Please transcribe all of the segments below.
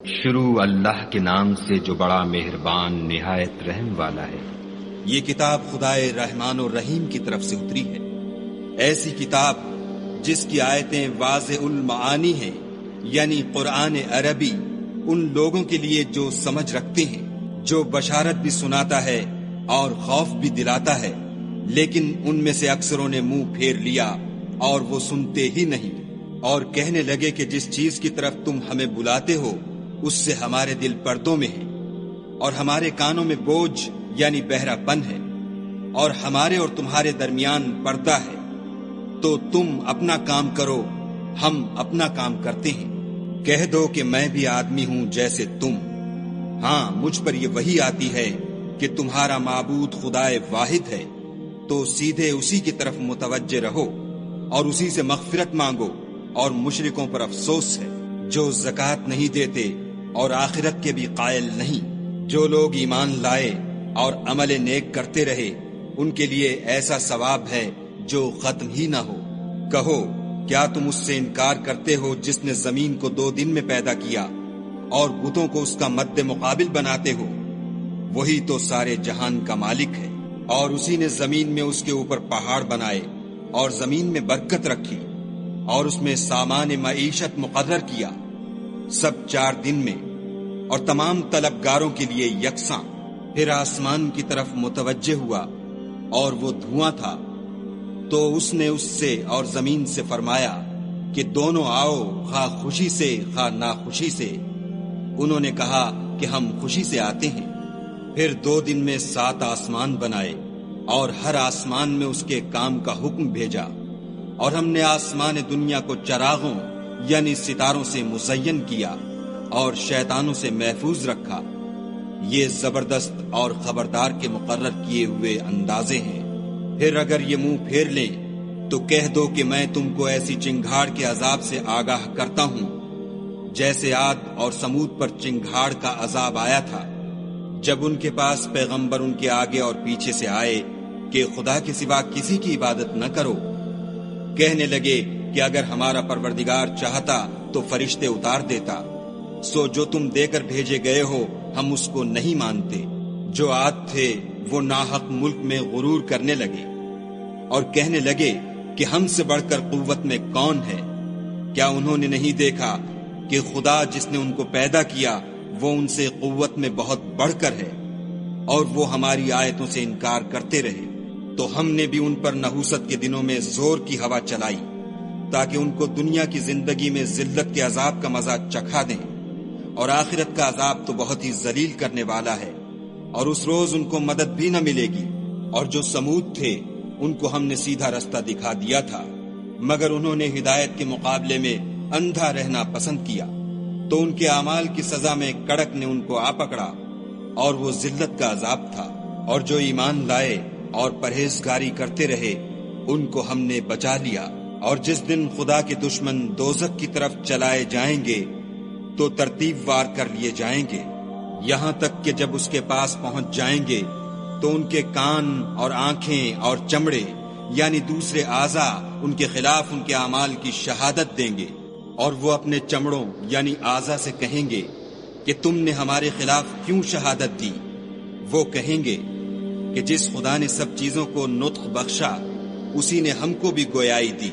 شروع اللہ کے نام سے جو بڑا مہربان نہایت رحم والا ہے۔ یہ کتاب خدائے رحمان و رحیم کی طرف سے اتری ہے، ایسی کتاب جس کی آیتیں واضح المعانی ہیں، یعنی قرآن عربی ان لوگوں کے لیے جو سمجھ رکھتے ہیں، جو بشارت بھی سناتا ہے اور خوف بھی دلاتا ہے، لیکن ان میں سے اکثروں نے منہ پھیر لیا اور وہ سنتے ہی نہیں، اور کہنے لگے کہ جس چیز کی طرف تم ہمیں بلاتے ہو اس سے ہمارے دل پردوں میں ہیں، اور ہمارے کانوں میں بوجھ یعنی بہرا پن ہے، اور ہمارے اور تمہارے درمیان پردہ ہے، تو تم اپنا کام کرو، ہم اپنا کام کرتے ہیں۔ کہہ دو کہ میں بھی آدمی ہوں جیسے تم، ہاں مجھ پر یہ وحی آتی ہے کہ تمہارا معبود خدائے واحد ہے، تو سیدھے اسی کی طرف متوجہ رہو اور اسی سے مغفرت مانگو، اور مشرکوں پر افسوس ہے جو زکوٰۃ نہیں دیتے اور آخرت کے بھی قائل نہیں۔ جو لوگ ایمان لائے اور عمل نیک کرتے رہے ان کے لیے ایسا ثواب ہے جو ختم ہی نہ ہو۔ کہو کیا تم اس سے انکار کرتے ہو جس نے زمین کو 2 دن میں پیدا کیا اور بتوں کو اس کا مد مقابل بناتے ہو؟ وہی تو سارے جہان کا مالک ہے، اور اسی نے زمین میں اس کے اوپر پہاڑ بنائے اور زمین میں برکت رکھی اور اس میں سامان معیشت مقرر کیا، سب 4 دن میں، اور تمام طلبگاروں کے لیے یکساں۔ پھر آسمان کی طرف متوجہ ہوا اور وہ دھواں تھا، تو اس نے اس سے اور زمین سے فرمایا کہ دونوں آؤ، خواہ خوشی سے خواہ ناخوشی سے۔ انہوں نے کہا کہ ہم خوشی سے آتے ہیں۔ پھر 2 دن میں 7 آسمان بنائے اور ہر آسمان میں اس کے کام کا حکم بھیجا، اور ہم نے آسمان دنیا کو چراغوں یعنی ستاروں سے مزین کیا اور شیطانوں سے محفوظ رکھا۔ یہ زبردست اور خبردار کے مقرر کیے ہوئے اندازے ہیں۔ پھر اگر یہ منہ پھیر لیں تو کہہ دو کہ میں تم کو ایسی چنگھاڑ کے عذاب سے آگاہ کرتا ہوں جیسے عاد اور سمود پر چنگھاڑ کا عذاب آیا تھا، جب ان کے پاس پیغمبر ان کے آگے اور پیچھے سے آئے کہ خدا کے سوا کسی کی عبادت نہ کرو۔ کہنے لگے کہ اگر ہمارا پروردگار چاہتا تو فرشتے اتار دیتا، سو جو تم دے کر بھیجے گئے ہو ہم اس کو نہیں مانتے۔ جو عاد تھے وہ ناحق ملک میں غرور کرنے لگے اور کہنے لگے کہ ہم سے بڑھ کر قوت میں کون ہے؟ کیا انہوں نے نہیں دیکھا کہ خدا جس نے ان کو پیدا کیا وہ ان سے قوت میں بہت بڑھ کر ہے؟ اور وہ ہماری آیتوں سے انکار کرتے رہے، تو ہم نے بھی ان پر نحوست کے دنوں میں زور کی ہوا چلائی تاکہ ان کو دنیا کی زندگی میں ذلت کے عذاب کا مزہ چکھا دیں، اور آخرت کا عذاب تو بہت ہی ذلیل کرنے والا ہے، اور اس روز ان کو مدد بھی نہ ملے گی۔ اور جو سمود تھے ان کو ہم نے سیدھا رستہ دکھا دیا تھا، مگر انہوں نے ہدایت کے مقابلے میں اندھا رہنا پسند کیا، تو ان کے اعمال کی سزا میں کڑک نے ان کو آ پکڑا، اور وہ ذلت کا عذاب تھا۔ اور جو ایمان لائے اور پرہیزگاری کرتے رہے ان کو ہم نے بچا لیا۔ اور جس دن خدا کے دشمن دوزخ کی طرف چلائے جائیں گے تو ترتیب وار کر لیے جائیں گے، یہاں تک کہ جب اس کے پاس پہنچ جائیں گے تو ان کے کان اور آنکھیں اور چمڑے یعنی دوسرے اعضاء ان کے خلاف ان کے اعمال کی شہادت دیں گے، اور وہ اپنے چمڑوں یعنی اعضاء سے کہیں گے کہ تم نے ہمارے خلاف کیوں شہادت دی؟ وہ کہیں گے کہ جس خدا نے سب چیزوں کو نطق بخشا اسی نے ہم کو بھی گویائی دی،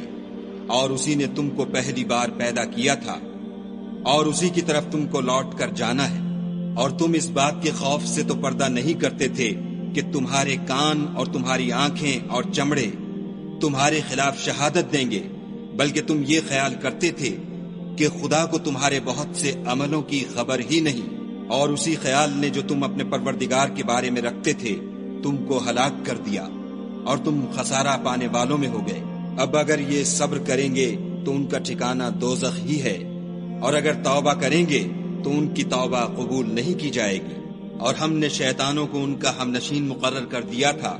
اور اسی نے تم کو پہلی بار پیدا کیا تھا، اور اسی کی طرف تم کو لوٹ کر جانا ہے۔ اور تم اس بات کے خوف سے تو پردہ نہیں کرتے تھے کہ تمہارے کان اور تمہاری آنکھیں اور چمڑے تمہارے خلاف شہادت دیں گے، بلکہ تم یہ خیال کرتے تھے کہ خدا کو تمہارے بہت سے عملوں کی خبر ہی نہیں، اور اسی خیال نے جو تم اپنے پروردگار کے بارے میں رکھتے تھے تم کو ہلاک کر دیا، اور تم خسارہ پانے والوں میں ہو گئے۔ اب اگر یہ صبر کریں گے تو ان کا ٹھکانہ دوزخ ہی ہے، اور اگر توبہ کریں گے تو ان کی توبہ قبول نہیں کی جائے گی۔ اور ہم نے شیطانوں کو ان کا ہمنشین مقرر کر دیا تھا،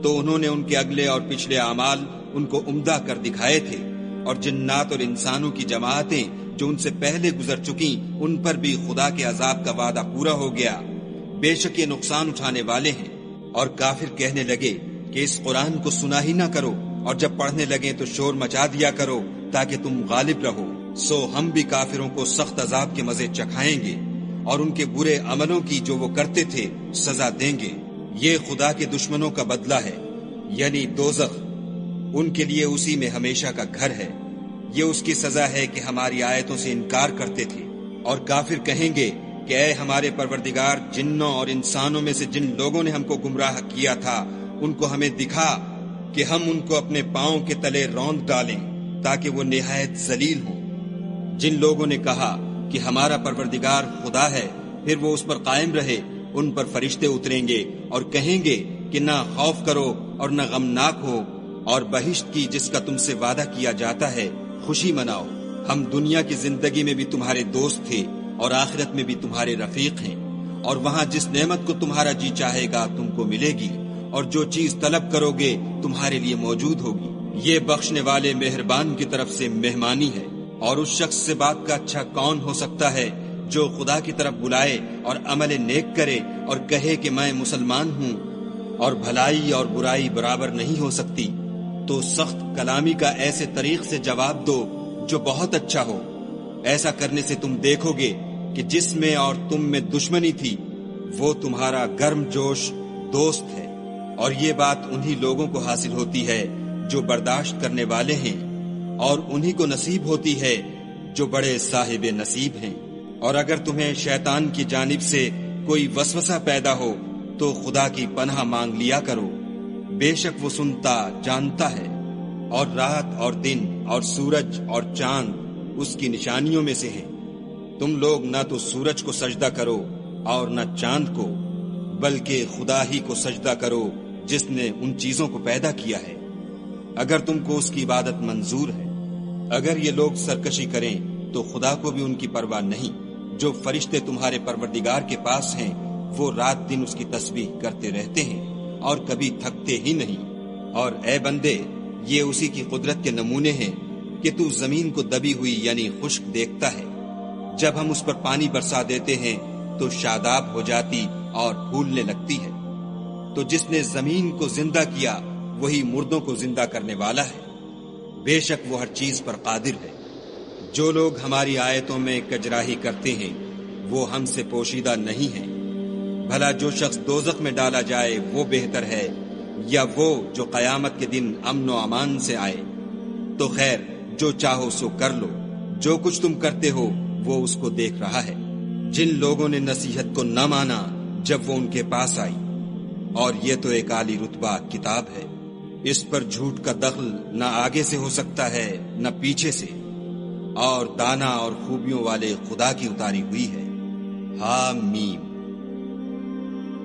تو انہوں نے ان کے اگلے اور پچھلے اعمال ان کو عمدہ کر دکھائے تھے، اور جنات اور انسانوں کی جماعتیں جو ان سے پہلے گزر چکی ان پر بھی خدا کے عذاب کا وعدہ پورا ہو گیا، بے شک یہ نقصان اٹھانے والے ہیں۔ اور کافر کہنے لگے کہ اس قرآن کو سنا ہی نہ کرو، اور جب پڑھنے لگیں تو شور مچا دیا کرو تاکہ تم غالب رہو۔ سو ہم بھی کافروں کو سخت عذاب کے مزے چکھائیں گے اور ان کے برے عملوں کی جو وہ کرتے تھے سزا دیں گے۔ یہ خدا کے دشمنوں کا بدلہ ہے، یعنی دوزخ، ان کے لیے اسی میں ہمیشہ کا گھر ہے۔ یہ اس کی سزا ہے کہ ہماری آیتوں سے انکار کرتے تھے۔ اور کافر کہیں گے کہ اے ہمارے پروردگار، جنوں اور انسانوں میں سے جن لوگوں نے ہم کو گمراہ کیا تھا ان کو ہمیں دکھا کہ ہم ان کو اپنے پاؤں کے تلے روند ڈالیں تاکہ وہ نہایت ذلیل ہوں۔ جن لوگوں نے کہا کہ ہمارا پروردگار خدا ہے، پھر وہ اس پر قائم رہے، ان پر فرشتے اتریں گے اور کہیں گے کہ نہ خوف کرو اور نہ غمناک ہو، اور بہشت کی جس کا تم سے وعدہ کیا جاتا ہے خوشی مناؤ۔ ہم دنیا کی زندگی میں بھی تمہارے دوست تھے اور آخرت میں بھی تمہارے رفیق ہیں، اور وہاں جس نعمت کو تمہارا جی چاہے گا تم کو ملے گی، اور جو چیز طلب کرو گے تمہارے لیے موجود ہوگی۔ یہ بخشنے والے مہربان کی طرف سے مہمانی ہے۔ اور اس شخص سے بات کا اچھا کون ہو سکتا ہے جو خدا کی طرف بلائے اور عمل نیک کرے اور کہے کہ میں مسلمان ہوں، اور بھلائی اور برائی برابر نہیں ہو سکتی، تو سخت کلامی کا ایسے طریق سے جواب دو جو بہت اچھا ہو۔ ایسا کرنے سے تم دیکھو گے کہ جس میں اور تم میں دشمنی تھی وہ تمہارا گرم جوش دوست ہے، اور یہ بات انہی لوگوں کو حاصل ہوتی ہے جو برداشت کرنے والے ہیں، اور انہی کو نصیب ہوتی ہے جو بڑے صاحب نصیب ہیں۔ اور اگر تمہیں شیطان کی جانب سے کوئی وسوسہ پیدا ہو تو خدا کی پناہ مانگ لیا کرو، بے شک وہ سنتا جانتا ہے۔ اور رات اور دن اور سورج اور چاند اس کی نشانیوں میں سے ہیں۔ تم لوگ نہ تو سورج کو سجدہ کرو اور نہ چاند کو، بلکہ خدا ہی کو سجدہ کرو جس نے ان چیزوں کو پیدا کیا ہے، اگر تم کو اس کی عبادت منظور ہے۔ اگر یہ لوگ سرکشی کریں تو خدا کو بھی ان کی پرواہ نہیں۔ جو فرشتے تمہارے پروردگار کے پاس ہیں وہ رات دن اس کی تسبیح کرتے رہتے ہیں اور کبھی تھکتے ہی نہیں۔ اور اے بندے، یہ اسی کی قدرت کے نمونے ہیں کہ تو زمین کو دبی ہوئی یعنی خشک دیکھتا ہے، جب ہم اس پر پانی برسا دیتے ہیں تو شاداب ہو جاتی اور پھولنے لگتی ہے۔ تو جس نے زمین کو زندہ کیا وہی مردوں کو زندہ کرنے والا ہے، بے شک وہ ہر چیز پر قادر ہے۔ جو لوگ ہماری آیتوں میں کجراہی کرتے ہیں وہ ہم سے پوشیدہ نہیں ہیں۔ بھلا جو شخص دوزخ میں ڈالا جائے وہ بہتر ہے یا وہ جو قیامت کے دن امن و امان سے آئے؟ تو خیر، جو چاہو سو کر لو، جو کچھ تم کرتے ہو وہ اس کو دیکھ رہا ہے۔ جن لوگوں نے نصیحت کو نہ مانا جب وہ ان کے پاس آئی، اور یہ تو ایک عالی رتبہ کتاب ہے، اس پر جھوٹ کا دخل نہ آگے سے ہو سکتا ہے نہ پیچھے سے، اور دانا اور خوبیوں والے خدا کی اتاری ہوئی ہے۔ حامیم۔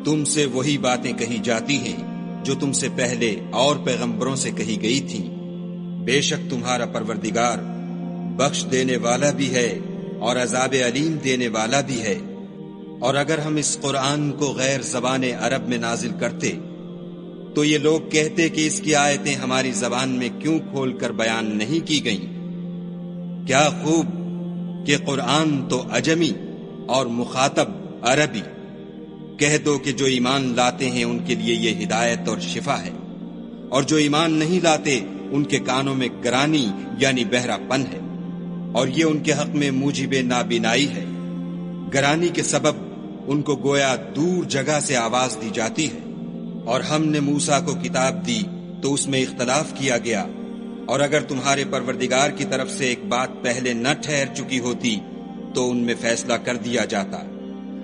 تم سے وہی باتیں کہی جاتی ہیں جو تم سے پہلے اور پیغمبروں سے کہی گئی تھیں۔ بے شک تمہارا پروردگار بخش دینے والا بھی ہے اور عذاب علیم دینے والا بھی ہے۔ اور اگر ہم اس قرآن کو غیر زبان عرب میں نازل کرتے تو یہ لوگ کہتے کہ اس کی آیتیں ہماری زبان میں کیوں کھول کر بیان نہیں کی گئیں؟ کیا خوب کہ قرآن تو عجمی اور مخاطب عربی۔ کہہ دو کہ جو ایمان لاتے ہیں ان کے لیے یہ ہدایت اور شفا ہے، اور جو ایمان نہیں لاتے ان کے کانوں میں گرانی یعنی بہرا پن ہے، اور یہ ان کے حق میں موجب نابینائی ہے۔ گرانی کے سبب ان کو گویا دور جگہ سے آواز دی جاتی ہے۔ اور ہم نے موسیٰ کو کتاب دی تو اس میں اختلاف کیا گیا، اور اگر تمہارے پروردگار کی طرف سے ایک بات پہلے نہ ٹھہر چکی ہوتی تو ان میں فیصلہ کر دیا جاتا۔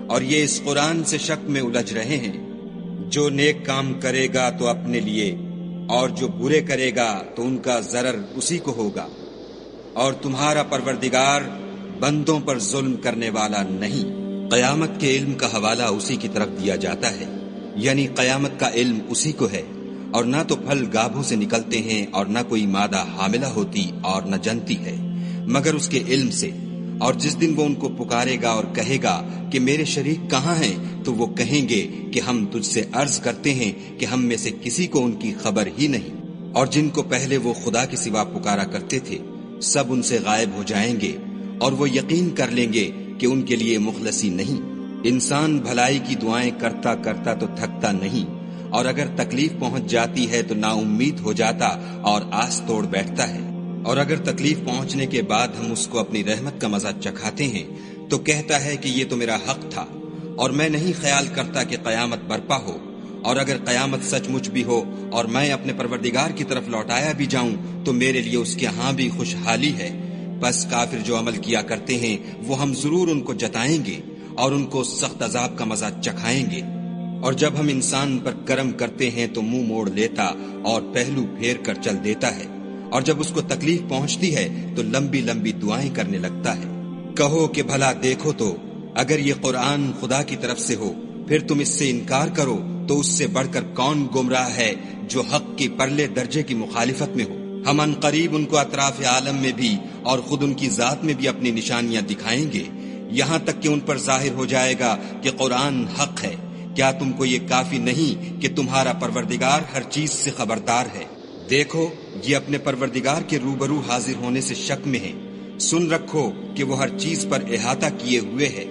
اور یہ اس قرآن سے شک میں الجھ رہے ہیں۔ جو نیک کام کرے گا تو اپنے لیے، اور جو برے کرے گا تو ان کا ضرر اسی کو ہوگا، اور تمہارا پروردگار بندوں پر ظلم کرنے والا نہیں۔ قیامت کے علم کا حوالہ اسی کی طرف دیا جاتا ہے، یعنی قیامت کا علم اسی کو ہے۔ اور نہ تو پھل گابھوں سے نکلتے ہیں اور نہ کوئی مادہ حاملہ ہوتی اور نہ جنتی ہے، مگر اس کے علم سے۔ اور جس دن وہ ان کو پکارے گا اور کہے گا کہ میرے شریک کہاں ہیں، تو وہ کہیں گے کہ ہم تجھ سے عرض کرتے ہیں کہ ہم میں سے کسی کو ان کی خبر ہی نہیں۔ اور جن کو پہلے وہ خدا کے سوا پکارا کرتے تھے سب ان سے غائب ہو جائیں گے، اور وہ یقین کر لیں گے کہ ان کے لیے مخلصی نہیں۔ انسان بھلائی کی دعائیں کرتا کرتا تو تھکتا نہیں، اور اگر تکلیف پہنچ جاتی ہے تو نا امید ہو جاتا اور آس توڑ بیٹھتا ہے۔ اور اگر تکلیف پہنچنے کے بعد ہم اس کو اپنی رحمت کا مزہ چکھاتے ہیں تو کہتا ہے کہ یہ تو میرا حق تھا اور میں نہیں خیال کرتا کہ قیامت برپا ہو، اور اگر قیامت سچ مچ بھی ہو اور میں اپنے پروردگار کی طرف لوٹایا بھی جاؤں تو میرے لیے اس کے ہاں بھی خوشحالی ہے۔ بس کافر جو عمل کیا کرتے ہیں وہ ہم ضرور ان کو جتائیں گے اور ان کو سخت عذاب کا مزہ چکھائیں گے۔ اور جب ہم انسان پر کرم کرتے ہیں تو منہ موڑ لیتا اور پہلو پھیر کر چل دیتا ہے، اور جب اس کو تکلیف پہنچتی ہے تو لمبی لمبی دعائیں کرنے لگتا ہے۔ کہو کہ بھلا دیکھو تو اگر یہ قرآن خدا کی طرف سے ہو پھر تم اس سے انکار کرو تو اس سے بڑھ کر کون گمراہ ہے جو حق کی پرلے درجے کی مخالفت میں ہو۔ ہم ان قریب ان کو اطراف عالم میں بھی اور خود ان کی ذات میں بھی اپنی نشانیاں دکھائیں گے، یہاں تک کہ ان پر ظاہر ہو جائے گا کہ قرآن حق ہے۔ کیا تم کو یہ کافی نہیں کہ تمہارا پروردگار ہر چیز سے خبردار ہے؟ دیکھو یہ اپنے پروردگار کے روبرو حاضر ہونے سے شک میں ہے، سن رکھو کہ وہ ہر چیز پر احاطہ کیے ہوئے ہے۔